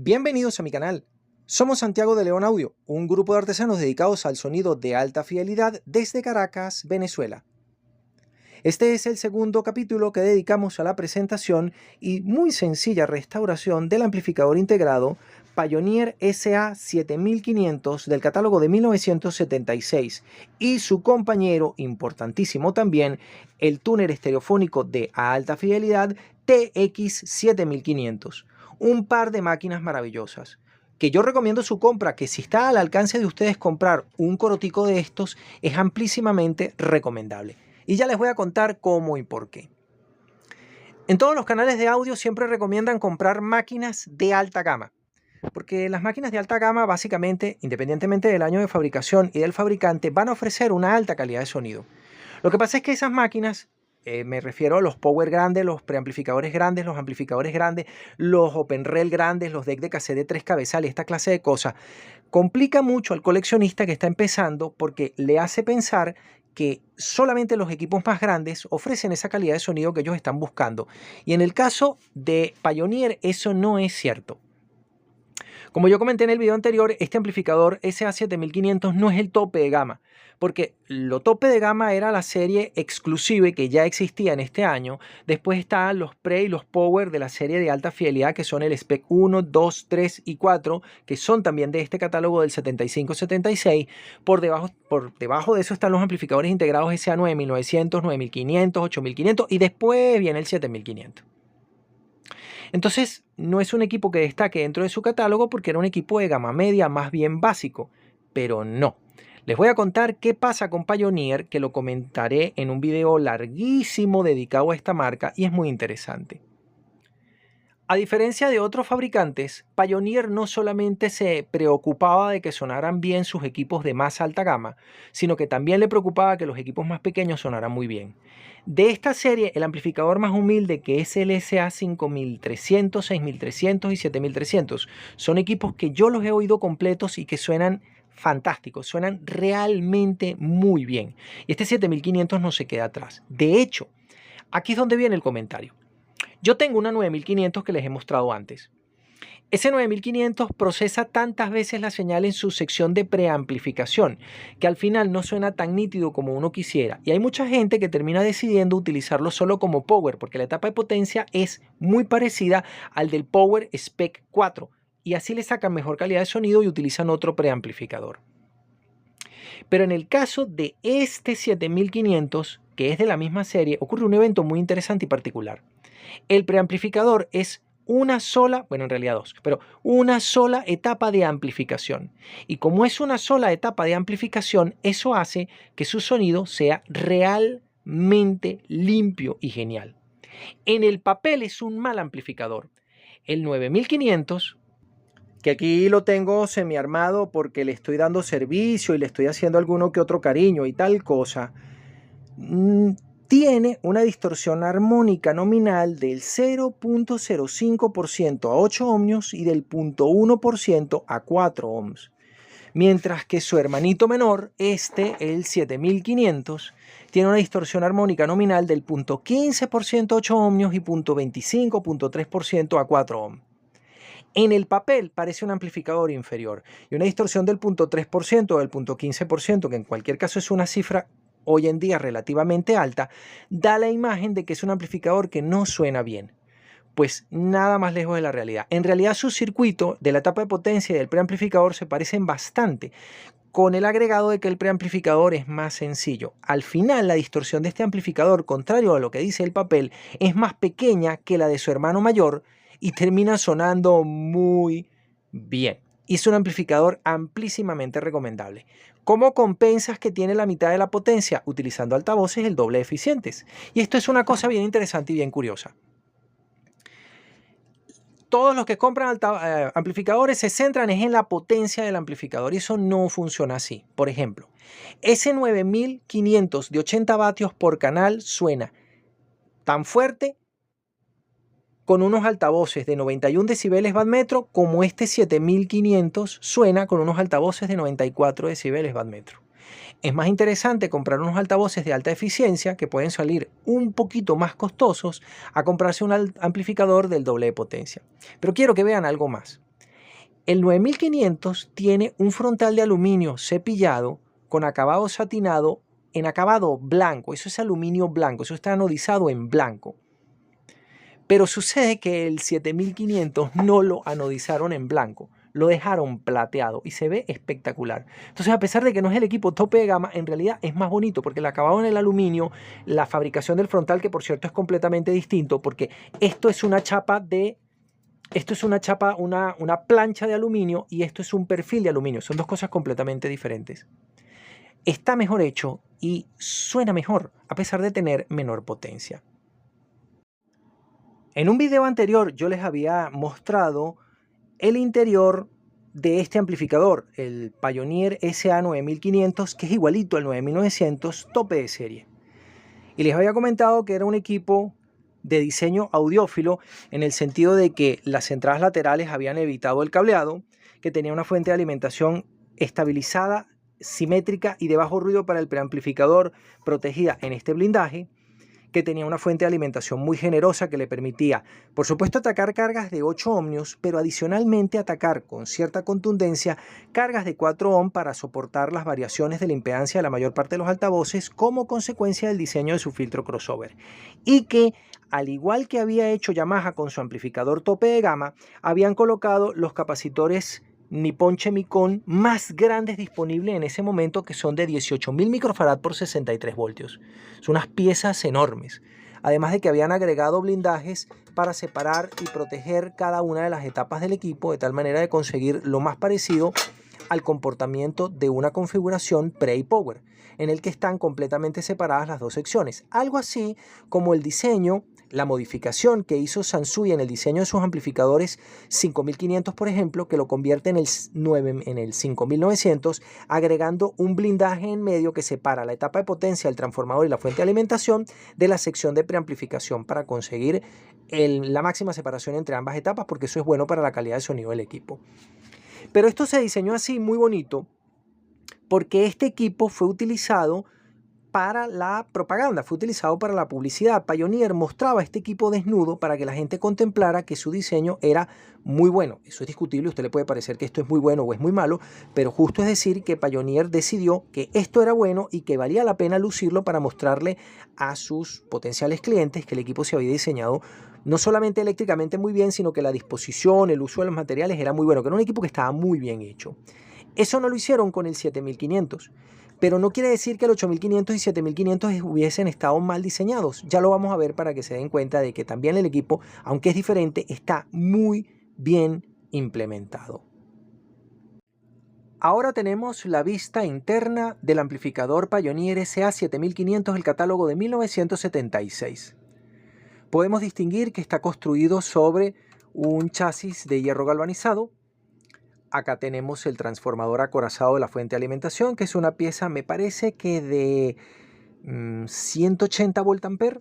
Bienvenidos a mi canal. Somos Santiago de León Audio, un grupo de artesanos dedicados al sonido de alta fidelidad desde Caracas, Venezuela. Este es el segundo capítulo que dedicamos a la presentación y muy sencilla restauración del amplificador integrado Pioneer SA7500 del catálogo de 1976 y su compañero, importantísimo también, el túner estereofónico de alta fidelidad TX7500. Un par de máquinas maravillosas que yo recomiendo su compra, que si está al alcance de ustedes comprar un corotico de estos, es amplísimamente recomendable. Y ya les voy a contar cómo y por qué. En todos los canales de audio siempre recomiendan comprar máquinas de alta gama, porque las máquinas de alta gama básicamente, independientemente del año de fabricación y del fabricante, van a ofrecer una alta calidad de sonido. Lo que pasa es que esas máquinas, me refiero a los power grandes, los preamplificadores grandes, los amplificadores grandes, los open rail grandes, los decks de cassette de 3 cabezales, esta clase de cosas, complica mucho al coleccionista que está empezando porque le hace pensar que solamente los equipos más grandes ofrecen esa calidad de sonido que ellos están buscando. Y en el caso de Pioneer eso no es cierto. Como yo comenté en el video anterior, este amplificador SA7500 no es el tope de gama, porque lo tope de gama era la serie Exclusive que ya existía en este año. Después están los Pre y los Power de la serie de alta fidelidad, que son el Spec 1, 2, 3 y 4, que son también de este catálogo del 75-76. Por debajo de eso están los amplificadores integrados SA9900, 9500, 8500 y después viene el 7500. Entonces, no es un equipo que destaque dentro de su catálogo porque era un equipo de gama media más bien básico, pero no. Les voy a contar qué pasa con Pioneer, que lo comentaré en un video larguísimo dedicado a esta marca y es muy interesante. A diferencia de otros fabricantes, Pioneer no solamente se preocupaba de que sonaran bien sus equipos de más alta gama, sino que también le preocupaba que los equipos más pequeños sonaran muy bien. De esta serie, el amplificador más humilde, que es el SA5300, 6300 y 7300, son equipos que yo los he oído completos y que suenan fantásticos, suenan realmente muy bien. Y este 7500 no se queda atrás. De hecho, aquí es donde viene el comentario. Yo tengo una 9500 que les he mostrado antes. Ese 9500 procesa tantas veces la señal en su sección de preamplificación que al final no suena tan nítido como uno quisiera. Y hay mucha gente que termina decidiendo utilizarlo solo como power porque la etapa de potencia es muy parecida al del Power Spec 4 y así le sacan mejor calidad de sonido y utilizan otro preamplificador. Pero en el caso de este 7500, que es de la misma serie, ocurre un evento muy interesante y particular. El preamplificador es una sola, bueno, en realidad dos, pero una sola etapa de amplificación. Y como es una sola etapa de amplificación, eso hace que su sonido sea realmente limpio y genial. En el papel es un mal amplificador. El 9500, que aquí lo tengo semiarmado porque le estoy dando servicio y le estoy haciendo alguno que otro cariño y tal cosa, tiene una distorsión armónica nominal del 0.05% a 8 ohmios y del 0.1% a 4 ohms. Mientras que su hermanito menor, el 7500, tiene una distorsión armónica nominal del 0.15% a 8 ohmios y 0.25, 0.3% a 4 ohms. En el papel parece un amplificador inferior y una distorsión del 0.3% o del 0.15%, que en cualquier caso es una cifra hoy en día relativamente alta, da la imagen de que es un amplificador que no suena bien. Pues nada más lejos de la realidad. En realidad su circuito de la etapa de potencia y del preamplificador se parecen bastante, con el agregado de que el preamplificador es más sencillo. Al final la distorsión de este amplificador, contrario a lo que dice el papel, es más pequeña que la de su hermano mayor y termina sonando muy bien. Y es un amplificador amplísimamente recomendable. ¿Cómo compensas que tiene la mitad de la potencia? Utilizando altavoces el doble de eficientes. Y esto es una cosa bien interesante y bien curiosa. Todos los que compran amplificadores se centran en la potencia del amplificador y eso no funciona así. Por ejemplo, ese 9500 de 80 vatios por canal suena tan fuerte con unos altavoces de 91 decibeles watt metro como este 7500 suena con unos altavoces de 94 decibeles watt metro. Es más interesante comprar unos altavoces de alta eficiencia que pueden salir un poquito más costosos a comprarse un amplificador del doble de potencia. Pero quiero que vean algo más. El 9500 tiene un frontal de aluminio cepillado con acabado satinado en acabado blanco. Eso es aluminio blanco, eso está anodizado en blanco. Pero sucede que el 7500 no lo anodizaron en blanco, lo dejaron plateado y se ve espectacular. Entonces, a pesar de que no es el equipo tope de gama, en realidad es más bonito porque el acabado en el aluminio, la fabricación del frontal, que por cierto es completamente distinto, porque esto es una chapa de... Esto es una plancha de aluminio y esto es un perfil de aluminio. Son dos cosas completamente diferentes. Está mejor hecho y suena mejor, a pesar de tener menor potencia. En un video anterior yo les había mostrado el interior de este amplificador, el Pioneer SA9500, que es igualito al 9900 tope de serie. Y les había comentado que era un equipo de diseño audiófilo, en el sentido de que las entradas laterales habían evitado el cableado, que tenía una fuente de alimentación estabilizada, simétrica y de bajo ruido para el preamplificador, protegida en este blindaje, que tenía una fuente de alimentación muy generosa que le permitía, por supuesto, atacar cargas de 8 ohmios, pero adicionalmente atacar con cierta contundencia cargas de 4 ohm para soportar las variaciones de la impedancia de la mayor parte de los altavoces como consecuencia del diseño de su filtro crossover. Y que, al igual que había hecho Yamaha con su amplificador tope de gama, habían colocado los capacitores Nippon Chemicon más grandes disponibles en ese momento, que son de 18.000 microfarad por 63 voltios. Son unas piezas enormes. Además de que habían agregado blindajes para separar y proteger cada una de las etapas del equipo, de tal manera de conseguir lo más parecido al comportamiento de una configuración pre y power, en el que están completamente separadas las dos secciones. Algo así como el diseño, la modificación que hizo Sansui en el diseño de sus amplificadores 5500, por ejemplo, que lo convierte en el 5900, agregando un blindaje en medio que separa la etapa de potencia del transformador y la fuente de alimentación de la sección de preamplificación, para conseguir la máxima separación entre ambas etapas, porque eso es bueno para la calidad de sonido del equipo. Pero esto se diseñó así, muy bonito, porque este equipo fue utilizado para la propaganda, fue utilizado para la publicidad. Pioneer mostraba este equipo desnudo para que la gente contemplara que su diseño era muy bueno. Eso es discutible, a usted le puede parecer que esto es muy bueno o es muy malo, pero justo es decir que Pioneer decidió que esto era bueno y que valía la pena lucirlo para mostrarle a sus potenciales clientes que el equipo se había diseñado no solamente eléctricamente muy bien, sino que la disposición, el uso de los materiales era muy bueno, que era un equipo que estaba muy bien hecho. Eso no lo hicieron con el 7500. Pero no quiere decir que el 8500 y 7500 hubiesen estado mal diseñados. Ya lo vamos a ver para que se den cuenta de que también el equipo, aunque es diferente, está muy bien implementado. Ahora tenemos la vista interna del amplificador Pioneer SA7500, el catálogo de 1976. Podemos distinguir que está construido sobre un chasis de hierro galvanizado. Acá tenemos el transformador acorazado de la fuente de alimentación, que es una pieza, me parece que de 180 voltampere.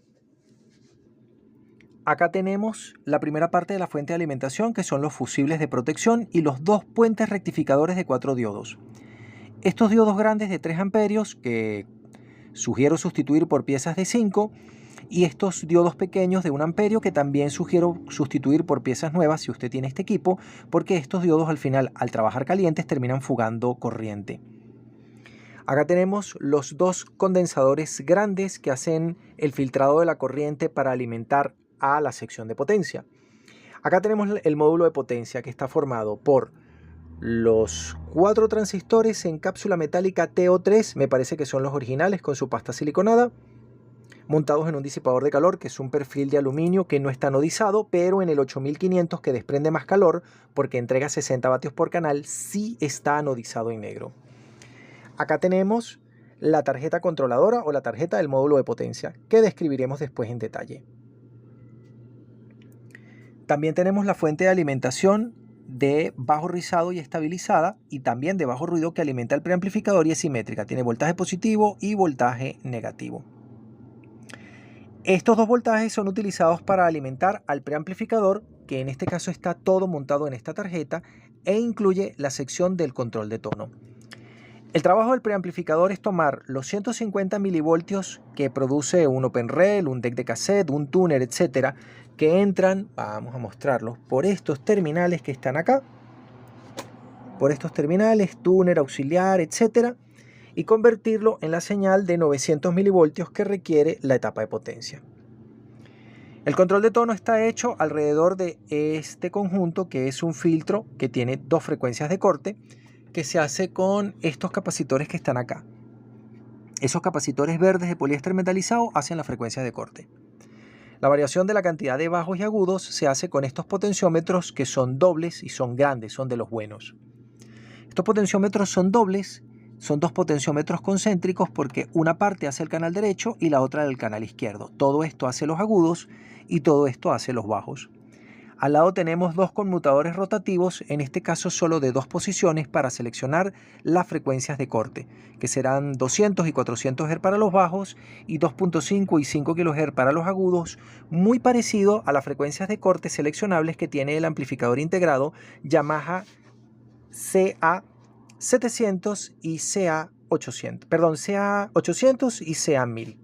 Acá tenemos la primera parte de la fuente de alimentación, que son los fusibles de protección y los dos puentes rectificadores de 4 diodos. Estos diodos grandes de 3 amperios, que sugiero sustituir por piezas de 5, y estos diodos pequeños de 1 amperio, que también sugiero sustituir por piezas nuevas si usted tiene este equipo, porque estos diodos al final, al trabajar calientes, terminan fugando corriente. Acá tenemos los dos condensadores grandes que hacen el filtrado de la corriente para alimentar a la sección de potencia. Acá tenemos el módulo de potencia, que está formado por los 4 transistores en cápsula metálica TO3, me parece que son los originales con su pasta siliconada, montados en un disipador de calor, que es un perfil de aluminio que no está anodizado, pero en el 8500, que desprende más calor porque entrega 60 vatios por canal, sí está anodizado en negro. Acá tenemos la tarjeta controladora o la tarjeta del módulo de potencia, que describiremos después en detalle. También tenemos la fuente de alimentación de bajo rizado y estabilizada, y también de bajo ruido, que alimenta el preamplificador y es simétrica. Tiene voltaje positivo y voltaje negativo. Estos dos voltajes son utilizados para alimentar al preamplificador, que en este caso está todo montado en esta tarjeta, e incluye la sección del control de tono. El trabajo del preamplificador es tomar los 150 milivoltios que produce un OpenRel, un deck de cassette, un tuner, etcétera, que entran, vamos a mostrarlos, por estos terminales que están acá. por estos terminales, túner, auxiliar, etc. y convertirlo en la señal de 900 milivoltios que requiere la etapa de potencia. El control de tono está hecho alrededor de este conjunto, que es un filtro que tiene dos frecuencias de corte, que se hace con estos capacitores que están acá. Esos capacitores verdes de poliéster metalizado hacen las frecuencias de corte. La variación de la cantidad de bajos y agudos se hace con estos potenciómetros que son dobles y son grandes, son de los buenos. Estos potenciómetros son dobles, son dos potenciómetros concéntricos porque una parte hace el canal derecho y la otra el canal izquierdo. Todo esto hace los agudos y todo esto hace los bajos. Al lado tenemos dos conmutadores rotativos, en este caso solo de dos posiciones para seleccionar las frecuencias de corte, que serán 200 y 400 Hz para los bajos y 2.5 y 5 kHz para los agudos, muy parecido a las frecuencias de corte seleccionables que tiene el amplificador integrado Yamaha CA700 y CA800 y CA1000.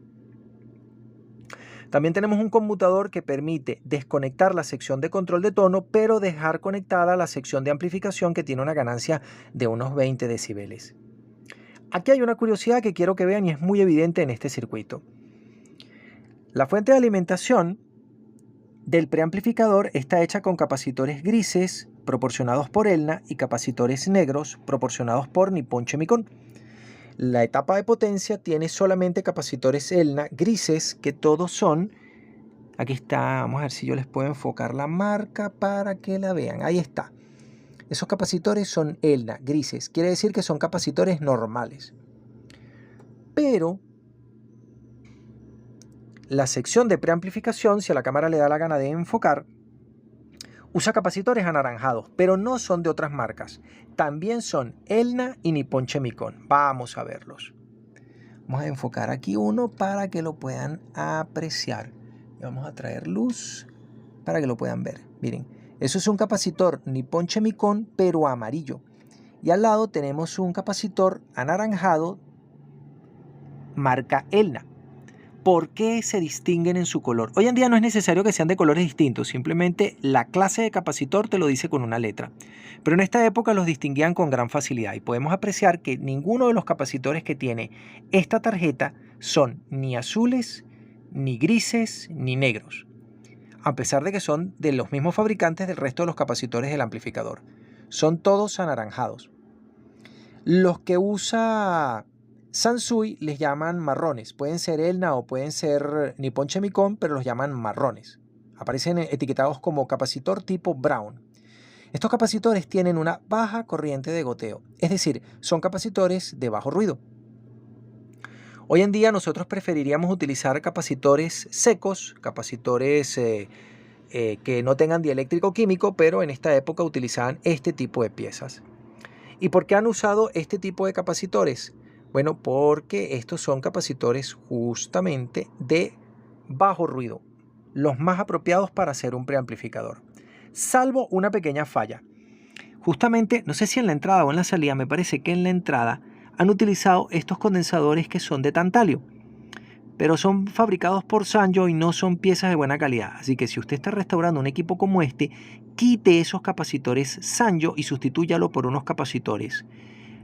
También tenemos un conmutador que permite desconectar la sección de control de tono, pero dejar conectada la sección de amplificación que tiene una ganancia de unos 20 decibeles. Aquí hay una curiosidad que quiero que vean y es muy evidente en este circuito. La fuente de alimentación del preamplificador está hecha con capacitores grises proporcionados por Elna y capacitores negros proporcionados por Nippon Chemicon. La etapa de potencia tiene solamente capacitores Elna grises, que todos son, aquí está, vamos a ver si yo les puedo enfocar la marca para que la vean, ahí está. Esos capacitores son Elna grises, quiere decir que son capacitores normales. Pero la sección de preamplificación, si a la cámara le da la gana de enfocar, usa capacitores anaranjados, pero no son de otras marcas. También son Elna y Nippon Chemicon. Vamos a verlos. Vamos a enfocar aquí uno para que lo puedan apreciar. Y vamos a traer luz para que lo puedan ver. Miren, eso es un capacitor Nippon Chemicon, pero amarillo. Y al lado tenemos un capacitor anaranjado marca Elna. ¿Por qué se distinguen en su color? Hoy en día no es necesario que sean de colores distintos, simplemente la clase de capacitor te lo dice con una letra. Pero en esta época los distinguían con gran facilidad y podemos apreciar que ninguno de los capacitores que tiene esta tarjeta son ni azules, ni grises, ni negros, a pesar de que son de los mismos fabricantes del resto de los capacitores del amplificador. Son todos anaranjados. Los que usa Sansui les llaman marrones, pueden ser Elna o pueden ser Nippon Chemicon, pero los llaman marrones. Aparecen etiquetados como capacitor tipo Brown. Estos capacitores tienen una baja corriente de goteo, es decir, son capacitores de bajo ruido. Hoy en día nosotros preferiríamos utilizar capacitores secos, capacitores que no tengan dieléctrico químico, pero en esta época utilizaban este tipo de piezas. ¿Y por qué han usado este tipo de capacitores? Bueno, porque estos son capacitores justamente de bajo ruido, los más apropiados para hacer un preamplificador, salvo una pequeña falla. Justamente, no sé si en la entrada o en la salida, me parece que en la entrada han utilizado estos condensadores que son de tantalio, pero son fabricados por Sanyo y no son piezas de buena calidad. Así que si usted está restaurando un equipo como este, quite esos capacitores Sanyo y sustitúyalo por unos capacitores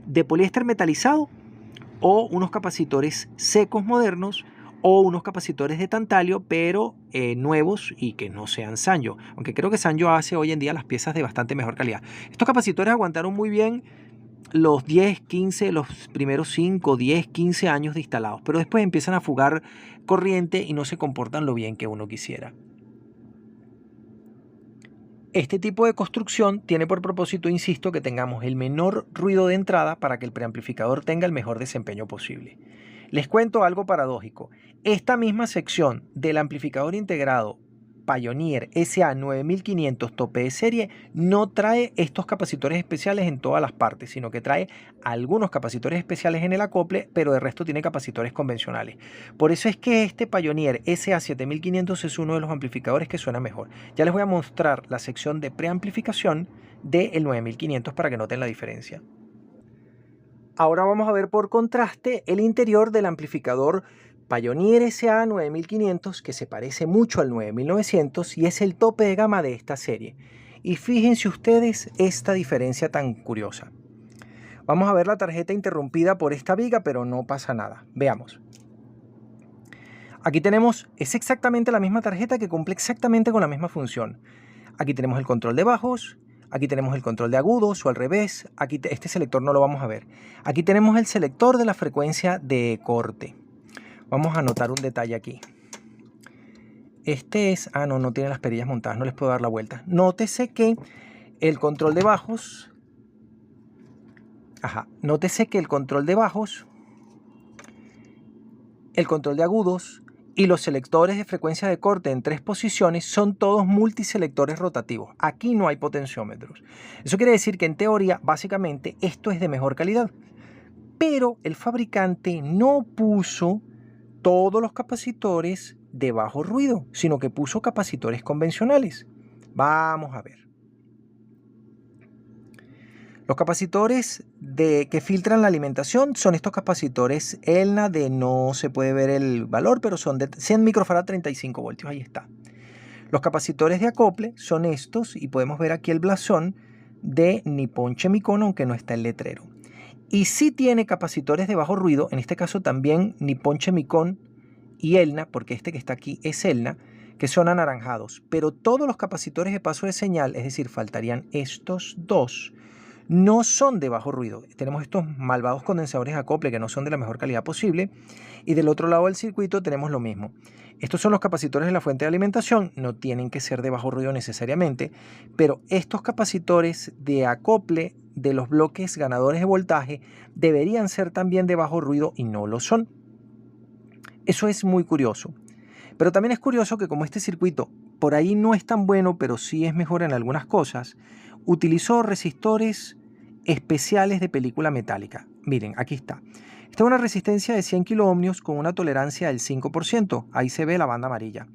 de poliéster metalizado, o unos capacitores secos modernos, o unos capacitores de tantalio, pero nuevos y que no sean Sanyo. Aunque creo que Sanyo hace hoy en día las piezas de bastante mejor calidad. Estos capacitores aguantaron muy bien los 10, 15, los primeros 5, 10, 15 años de instalados, pero después empiezan a fugar corriente y no se comportan lo bien que uno quisiera. Este tipo de construcción tiene por propósito, insisto, que tengamos el menor ruido de entrada para que el preamplificador tenga el mejor desempeño posible. Les cuento algo paradójico. Esta misma sección del amplificador integrado Pioneer SA9500 tope de serie no trae estos capacitores especiales en todas las partes, sino que trae algunos capacitores especiales en el acople, pero de resto tiene capacitores convencionales. Por eso es que este Pioneer SA7500 es uno de los amplificadores que suena mejor. Ya les voy a mostrar la sección de preamplificación del 9500 para que noten la diferencia. Ahora vamos a ver por contraste el interior del amplificador Pioneer SA9500, que se parece mucho al 9900 y es el tope de gama de esta serie. Y fíjense ustedes esta diferencia tan curiosa. Vamos a ver la tarjeta interrumpida por esta viga, pero no pasa nada. Veamos. Aquí tenemos, es exactamente la misma tarjeta que cumple exactamente con la misma función. Aquí tenemos el control de bajos, aquí tenemos el control de agudos o al revés. Aquí este selector no lo vamos a ver. Aquí tenemos el selector de la frecuencia de corte. Vamos a anotar un detalle aquí. Este es, no tiene las perillas montadas, no les puedo dar la vuelta. Nótese que el control de bajos, nótese que el control de bajos, el control de agudos y los selectores de frecuencia de corte en 3 posiciones son todos multiselectores rotativos. Aquí no hay potenciómetros. Eso quiere decir que en teoría, básicamente, esto es de mejor calidad. Pero el fabricante no puso todos los capacitores de bajo ruido, sino que puso capacitores convencionales. Vamos a ver. Los capacitores que filtran la alimentación son estos capacitores ELNA de no se puede ver el valor, pero son de 100 microfarad 35 voltios, ahí está. Los capacitores de acople son estos y podemos ver aquí el blasón de Nippon Chemicon, aunque no está el letrero. Y sí tiene capacitores de bajo ruido, en este caso también Nippon Chemicon y ELNA, porque este que está aquí es ELNA, que son anaranjados. Pero todos los capacitores de paso de señal, es decir, faltarían estos dos, no son de bajo ruido. Tenemos estos malvados condensadores de acople que no son de la mejor calidad posible. Y del otro lado del circuito tenemos lo mismo. Estos son los capacitores de la fuente de alimentación. No tienen que ser de bajo ruido necesariamente. Pero estos capacitores de acople de los bloques ganadores de voltaje deberían ser también de bajo ruido y no lo son. Eso es muy curioso. Pero también es curioso que como este circuito por ahí no es tan bueno, pero sí es mejor en algunas cosas, utilizó resistores especiales de película metálica. Miren, aquí está. Esta es una resistencia de 100 kiloohmios con una tolerancia del 5%. Ahí se ve la banda amarilla.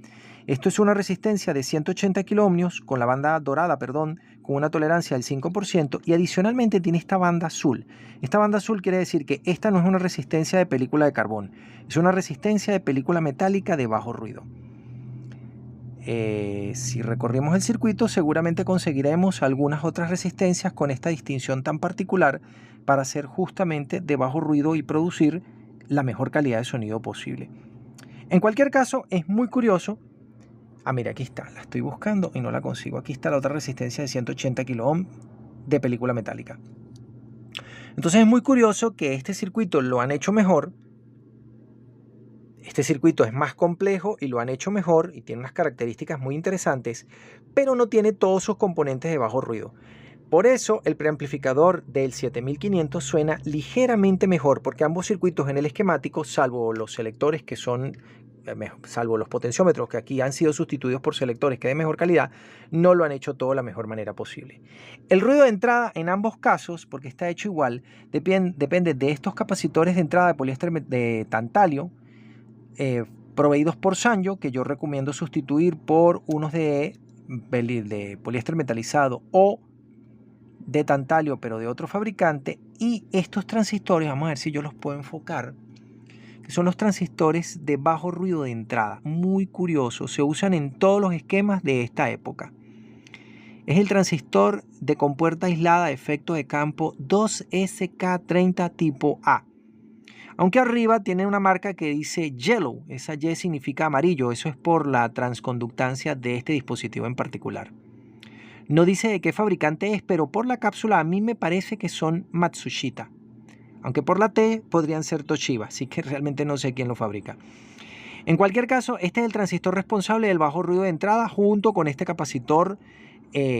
Esto es una resistencia de 180 kiloohmios con la banda dorada, con una tolerancia del 5%. Y adicionalmente tiene esta banda azul. Esta banda azul quiere decir que esta no es una resistencia de película de carbón. Es una resistencia de película metálica de bajo ruido. Si recorrimos el circuito, seguramente conseguiremos algunas otras resistencias con esta distinción tan particular para hacer justamente de bajo ruido y producir la mejor calidad de sonido posible. En cualquier caso, es muy curioso. Mira, aquí está, la estoy buscando y no la consigo. Aquí está la otra resistencia de 180 kiloohm de película metálica. Entonces es muy curioso que este circuito lo han hecho mejor. Este circuito es más complejo y lo han hecho mejor y tiene unas características muy interesantes, pero no tiene todos sus componentes de bajo ruido. Por eso el preamplificador del 7500 suena ligeramente mejor, porque ambos circuitos en el esquemático, salvo los selectores que son, salvo los potenciómetros que aquí han sido sustituidos por selectores que de mejor calidad, no lo han hecho todo de la mejor manera posible. El ruido de entrada en ambos casos, porque está hecho igual, depende de estos capacitores de entrada de poliéster de tantalio, proveídos por Sanyo, que yo recomiendo sustituir por unos de poliéster metalizado o de tantalio, pero de otro fabricante. Y estos transistores, vamos a ver si yo los puedo enfocar, que son los transistores de bajo ruido de entrada. Muy curioso, se usan en todos los esquemas de esta época. Es el transistor de compuerta aislada de efecto de campo 2SK30 tipo A. Aunque arriba tiene una marca que dice Yellow, esa Y significa amarillo, eso es por la transconductancia de este dispositivo en particular. No dice de qué fabricante es, pero por la cápsula a mí me parece que son Matsushita. Aunque por la T podrían ser Toshiba, así que realmente no sé quién lo fabrica. En cualquier caso, este es el transistor responsable del bajo ruido de entrada junto con este capacitor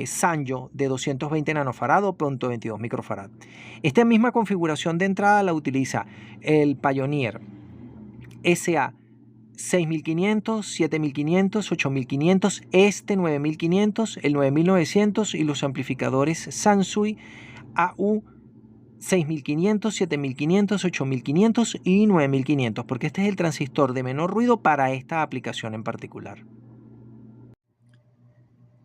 Sanyo de 220 nanofarad o 0.22 microfarad. Esta misma configuración de entrada la utiliza el Pioneer SA 6500, 7500, 8500, este 9500, el 9900 y los amplificadores Sansui AU 6500, 7500, 8500 y 9500, porque este es el transistor de menor ruido para esta aplicación en particular.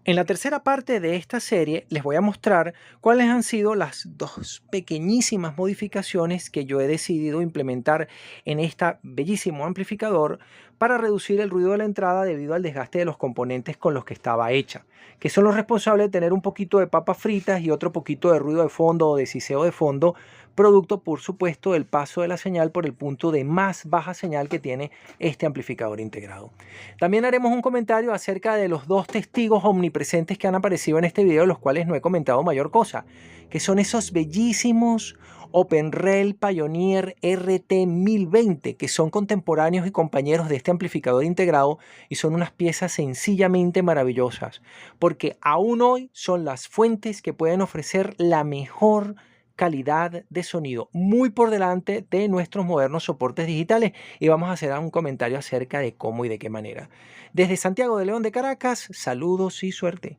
En la tercera parte de esta serie les voy a mostrar cuáles han sido las dos pequeñísimas modificaciones que yo he decidido implementar en este bellísimo amplificador para reducir el ruido de la entrada debido al desgaste de los componentes con los que estaba hecha, que son los responsables de tener un poquito de papas fritas y otro poquito de ruido de fondo o de siseo de fondo, producto por supuesto del paso de la señal por el punto de más baja señal que tiene este amplificador integrado. También haremos un comentario acerca de los dos testigos omnipresentes que han aparecido en este video, los cuales no he comentado mayor cosa, que son esos bellísimos OpenRail Pioneer RT1020, que son contemporáneos y compañeros de este amplificador integrado y son unas piezas sencillamente maravillosas, porque aún hoy son las fuentes que pueden ofrecer la mejor calidad de sonido, muy por delante de nuestros modernos soportes digitales, y vamos a hacer un comentario acerca de cómo y de qué manera. Desde Santiago de León de Caracas, saludos y suerte.